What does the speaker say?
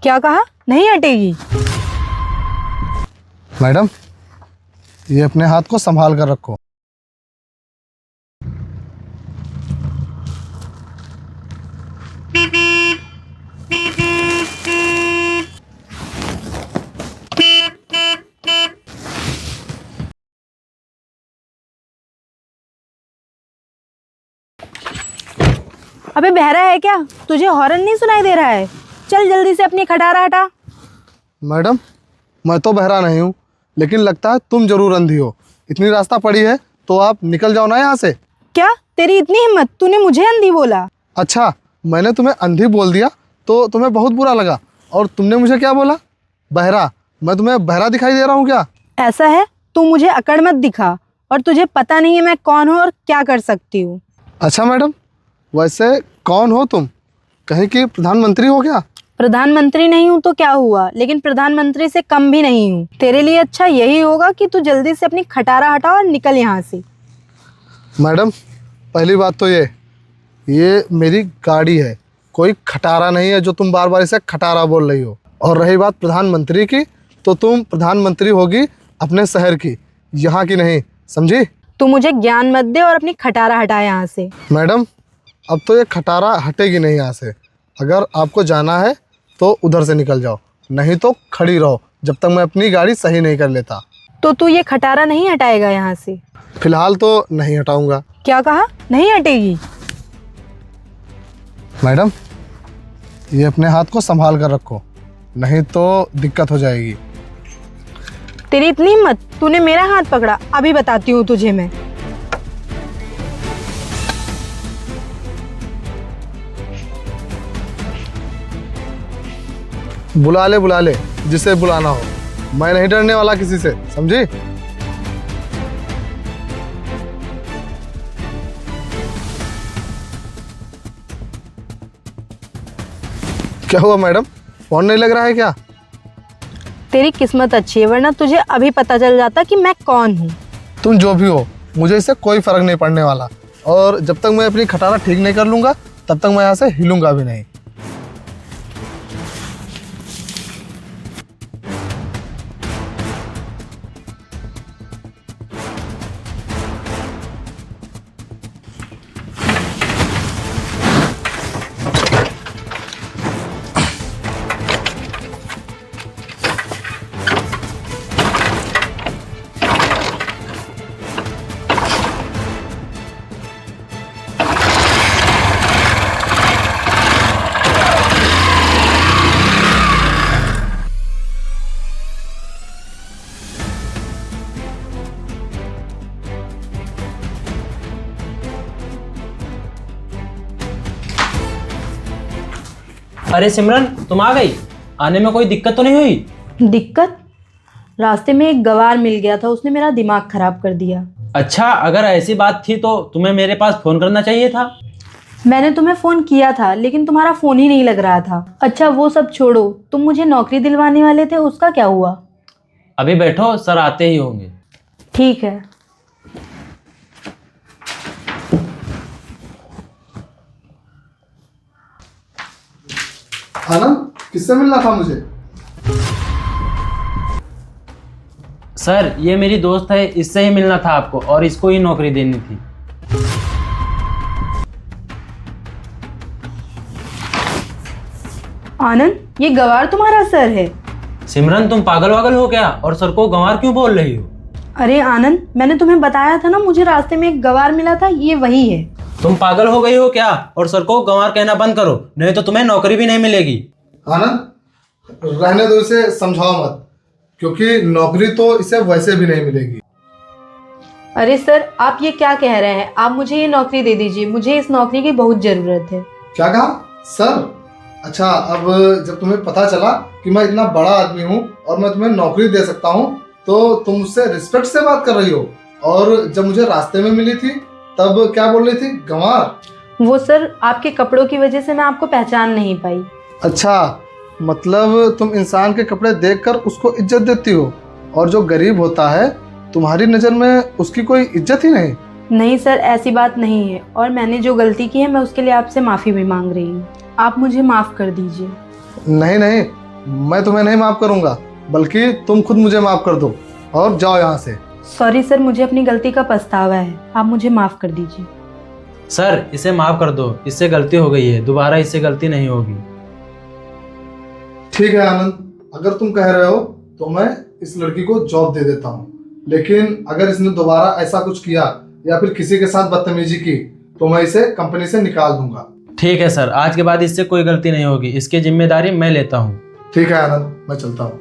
क्या कहा? नहीं हटेगी? मैडम, ये अपने हाथ को संभाल कर रखो। अबे बहरा है क्या? तुझे हॉर्न नहीं सुनाई दे रहा है? चल जल्दी से अपनी खटारा हटा। मैडम, मैं तो बहरा नहीं हूँ, लेकिन लगता है तुम जरूर अंधी हो। इतनी रास्ता पड़ी है तो आप निकल जाओ ना यहाँ से। क्या तेरी इतनी हिम्मत? तूने मुझे अंधी बोला? अच्छा, मैंने तुम्हें अंधी बोल दिया तो तुम्हें बहुत बुरा लगा। और तुमने मुझे क्या बोला? बहरा? मैं तुम्हें बहरा दिखाई दे रहा हूँ क्या? ऐसा है, तू मुझे अकड़ मत दिखा। और तुझे पता नहीं है मैं कौन हूँ और क्या कर सकती हूँ। अच्छा मैडम, वैसे कौन हो तुम? कहीं की प्रधानमंत्री हो क्या? प्रधानमंत्री नहीं हूँ तो क्या हुआ, लेकिन प्रधानमंत्री से कम भी नहीं हूँ। तेरे लिए अच्छा यही होगा कि तू जल्दी से अपनी खटारा हटा और निकल यहाँ से। मैडम, पहली बात तो ये मेरी गाड़ी है, कोई खटारा नहीं है जो तुम बार बार इसे खटारा बोल रही हो। और रही बात प्रधानमंत्री की, तो तुम प्रधानमंत्री होगी अपने शहर की, यहाँ की नहीं, समझी? तू मुझे ज्ञान मत दे और अपनी खटारा हटा यहाँ से। मैडम, अब तो ये खटारा हटेगी नहीं यहाँ से। अगर आपको जाना है तो उधर से निकल जाओ, नहीं तो खड़ी रहो जब तक मैं अपनी गाड़ी सही नहीं कर लेता। तो तू ये खटारा नहीं हटाएगा यहाँ से? फिलहाल तो नहीं हटाऊंगा। क्या कहा? नहीं हटेगी? मैडम, ये अपने हाथ को संभाल कर रखो, नहीं तो दिक्कत हो जाएगी। तेरी इतनी हिम्मत? तूने मेरा हाथ पकड़ा? अभी बताती हूँ तुझे मैं। बुला ले जिसे बुलाना हो। मैं नहीं डरने वाला किसी से, समझी? क्या हुआ मैडम, फोन नहीं लग रहा है क्या? तेरी किस्मत अच्छी है, वरना तुझे अभी पता चल जाता कि मैं कौन हूँ। तुम जो भी हो, मुझे इससे कोई फर्क नहीं पड़ने वाला। और जब तक मैं अपनी खटारा ठीक नहीं कर लूँगा तब तक मैं यहाँ से हिलूंगा भी नहीं। अरे सिमरन, तुम आ गई। आने में कोई दिक्कत तो नहीं हुई? दिक्कत? रास्ते में एक गवार मिल गया था, उसने मेरा दिमाग खराब कर दिया। अच्छा, अगर ऐसी बात थी तो तुम्हें मेरे पास फोन करना चाहिए था। मैंने तुम्हें फोन किया था, लेकिन तुम्हारा फोन ही नहीं लग रहा था। अच्छा वो सब छोड़ो, तुम मुझे नौकरी दिलवाने वाले थे, उसका क्या हुआ? अभी बैठो, सर आते ही होंगे। ठीक है। आनंद, किससे मिलना था मुझे? सर, ये मेरी दोस्त है, इससे ही मिलना था आपको और इसको ही नौकरी देनी थी। आनंद, ये गवार तुम्हारा सर है? सिमरन, तुम पागल वागल हो क्या? और सर को गंवार क्यों बोल रही हो? अरे आनंद, मैंने तुम्हें बताया था ना, मुझे रास्ते में एक गवार मिला था, ये वही है। तुम पागल हो गई हो क्या? और सर को गंवार कहना बंद करो, नहीं तो तुम्हें नौकरी भी नहीं मिलेगी। आनंद, रहने दो इसे, समझाओ मत, क्योंकि नौकरी तो इसे वैसे भी नहीं मिलेगी। अरे सर, आप ये क्या कह रहे हैं? आप मुझे ये नौकरी दे दीजिए, मुझे इस नौकरी की बहुत ज़रूरत है। क्या कहा सर? अच्छा, अब जब तुम्हें पता चला कि मैं इतना बड़ा आदमी हूँ और मैं तुम्हें नौकरी दे सकता हूँ, तो तुम मुझसे रिस्पेक्ट से बात कर रही हो। और जब मुझे रास्ते में मिली थी तब क्या बोल रही थी? गंवार? वो सर, आपके कपड़ों की वजह से मैं आपको पहचान नहीं पाई। अच्छा, मतलब तुम इंसान के कपड़े देखकर उसको इज्जत देती हो, और जो गरीब होता है तुम्हारी नज़र में उसकी कोई इज्जत ही नहीं? नहीं सर, ऐसी बात नहीं है, और मैंने जो गलती की है मैं उसके लिए आपसे माफ़ी भी मांग रही हूँ। आप मुझे माफ़ कर दीजिए। नहीं नहीं, मैं तुम्हें नहीं माफ़ करूँगा, बल्कि तुम खुद मुझे माफ़ कर दो और जाओ यहाँ से। सॉरी सर, मुझे अपनी गलती का पछतावा है, आप मुझे माफ़ कर दीजिए। सर इसे माफ़ कर दो, इससे गलती हो गई है, दोबारा इससे गलती नहीं होगी। ठीक है आनंद, अगर तुम कह रहे हो तो मैं इस लड़की को जॉब दे देता हूँ, लेकिन अगर इसने दोबारा ऐसा कुछ किया या फिर किसी के साथ बदतमीजी की तो मैं इसे कंपनी से निकाल दूंगा। ठीक है सर, आज के बाद इससे कोई गलती नहीं होगी, इसकी जिम्मेदारी मैं लेता हूँ। ठीक है आनंद, मैं चलता हूँ।